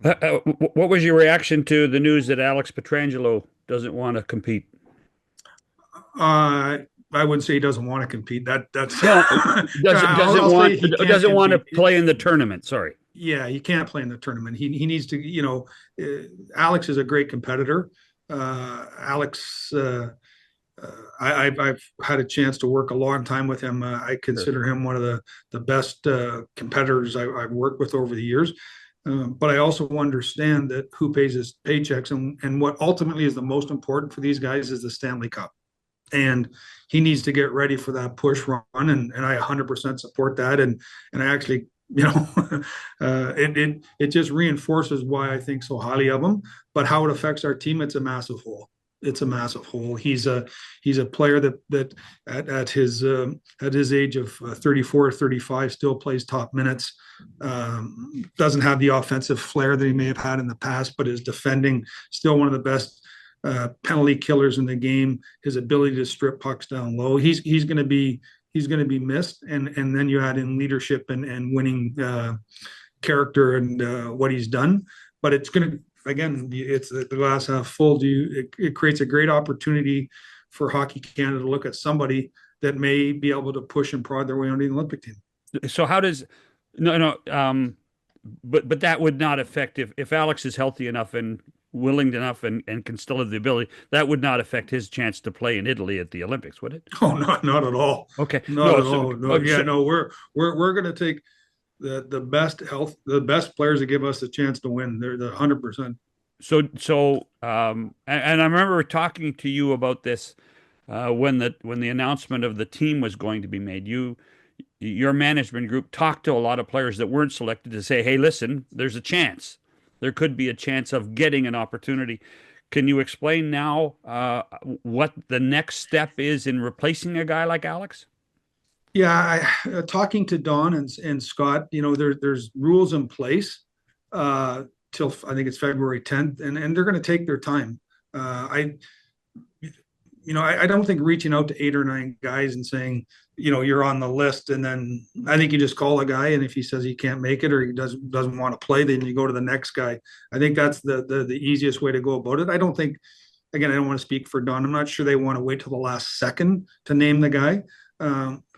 What was your reaction to the news that Alex Petrangelo doesn't want to compete? Uh, I wouldn't say he doesn't want to compete. That's No, I'll say he can't doesn't want to compete. play in the tournament. Sorry. Yeah, he can't play in the tournament. He needs to. Alex is a great competitor. Alex, I've had a chance to work a long time with him. I Sure. consider him one of the best competitors I've worked with over the years. But I also understand that who pays his paychecks and what ultimately is the most important for these guys is the Stanley Cup, and he needs to get ready for that push run, and I 100% support that, and I actually, it just reinforces why I think so highly of him. But how it affects our team, it's a massive hole. It's a massive hole. He's a player that at his age of 34 or 35 still plays top minutes. Doesn't have the offensive flair that he may have had in the past, but is defending still one of the best penalty killers in the game. His ability to strip pucks down low. He's going to be missed, and then you add in leadership and winning character and what he's done. But it's going to, again, it's the glass half full. It creates a great opportunity for Hockey Canada to look at somebody that may be able to push and prod their way onto the Olympic team. So how does no no but that would not affect if Alex is healthy enough and willing enough and can still have the ability, that would not affect his chance to play in Italy at the Olympics, would it? Oh, not at all, Okay. not No, at so, all. No, yeah, no, we're going to take the best players that give us a chance to win. They're the 100%. and I remember talking to you about this when the announcement of the team was going to be made. Your management group talked to a lot of players that weren't selected to say, "Hey, listen, there's a chance. There could be a chance of getting an opportunity." Can you explain now what the next step is in replacing a guy like Alex? Yeah, talking to Don and Scott, there's rules in place till I think it's February 10th, and they're going to take their time. I don't think reaching out to eight or nine guys and saying, you're on the list, and then I think you just call a guy, and if he says he can't make it or he doesn't want to play, then you go to the next guy. I think that's the easiest way to go about it. I don't think, again, I don't want to speak for Don. I'm not sure they want to wait till the last second to name the guy.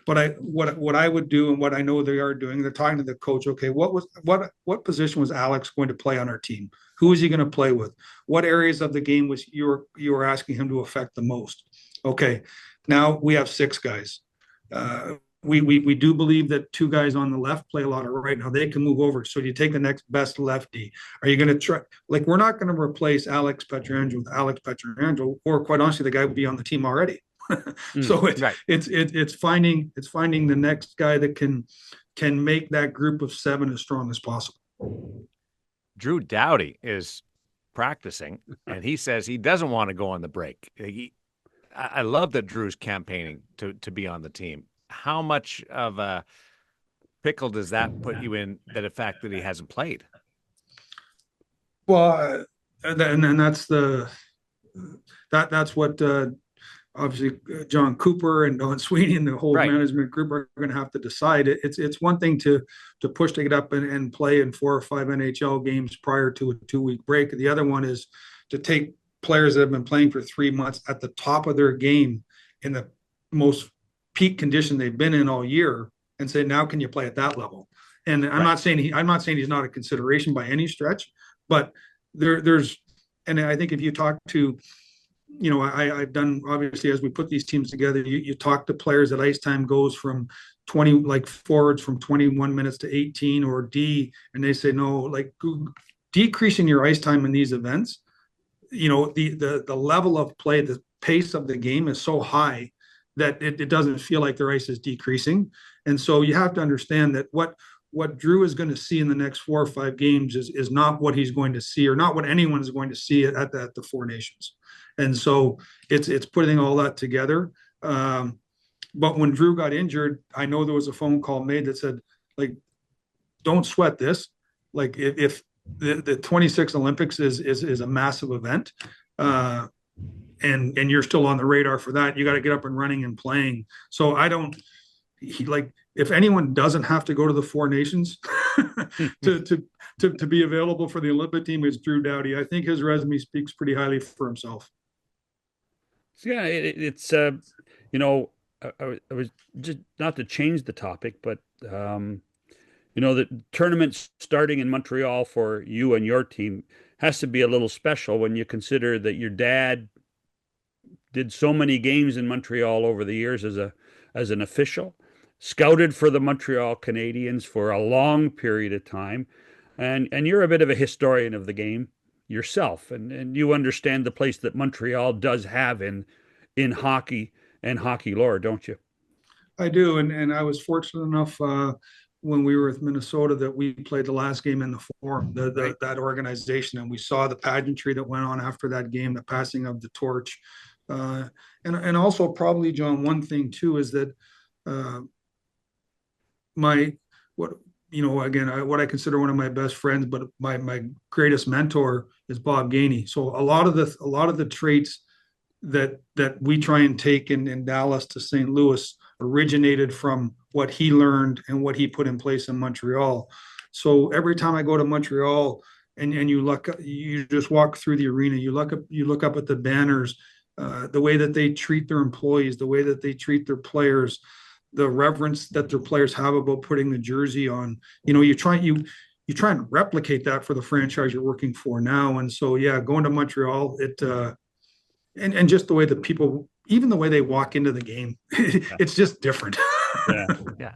But what I would do and what I know they are doing, they're talking to the coach. Okay, what position was Alex going to play on our team? Who is he going to play with? What areas of the game was you were asking him to affect the most? Okay, now we have six guys. We do believe that two guys on the left play a lot of right. Now they can move over. So you take the next best lefty. Are you going to try? Like, we're not going to replace Alex Pietrangelo with Alex Pietrangelo, or quite honestly, the guy would be on the team already. So Right. it's finding the next guy that can make that group of seven as strong as possible. Drew Doughty is practicing, and he says he doesn't want to go on the break. I love that Drew's campaigning to be on the team. How much of a pickle does that put you in, the fact that he hasn't played? Well, and that's what obviously John Cooper and Don Sweeney and the whole Right. management group are going to have to decide. It's one thing to push to get up and play in 4 or 5 NHL games prior to a 2 week break. The other one is to take players that have been playing for 3 months at the top of their game in the most peak condition they've been in all year and say, now can you play at that level? And I'm not saying he's not a consideration by any stretch, but there's, and I think if you talk to, I've done, obviously, as we put these teams together, you talk to players that ice time goes from 20, like forwards from 21 minutes to 18 or D, and they say, no, like decreasing your ice time in these events, the level of play, the pace of the game is so high that it doesn't feel like their ice is decreasing. And so you have to understand that what Drew is going to see in the next 4 or 5 games is not what he's going to see, or not what anyone is going to see at the Four Nations. And so it's putting all that together. But when Drew got injured, I know there was a phone call made that said, like, don't sweat this. Like, if the 26 Olympics is a massive event, and you're still on the radar for that, you got to get up and running and playing. So I don't, like, if anyone doesn't have to go to the Four Nations to to be available for the Olympic team is Drew Doughty. I think his resume speaks pretty highly for himself. Yeah, it's I was just not to change the topic, but the tournament starting in Montreal for you and your team has to be a little special when you consider that your dad did so many games in Montreal over the years as an official, scouted for the Montreal Canadiens for a long period of time, and you're a bit of a historian of the game yourself, and you understand the place that Montreal does have in hockey and hockey lore, don't you? I do, and I was fortunate enough when we were with Minnesota that we played the last game in the Forum, Right. that organization, and we saw the pageantry that went on after that game, the passing of the torch, and also probably, John, one thing too is that uh, my what again, what I consider one of my best friends, but my greatest mentor is Bob Gainey. So a lot of the traits that we try and take in Dallas to St. Louis originated from what he learned and what he put in place in Montreal. So every time I go to Montreal and you just walk through the arena, you look up at the banners, the way that they treat their employees, the way that they treat their players, the reverence that their players have about putting the jersey on. You try and replicate that for the franchise you're working for now. And so yeah, going to Montreal, and just the way that people, even the way they walk into the game, it's just different. Yeah. Yeah.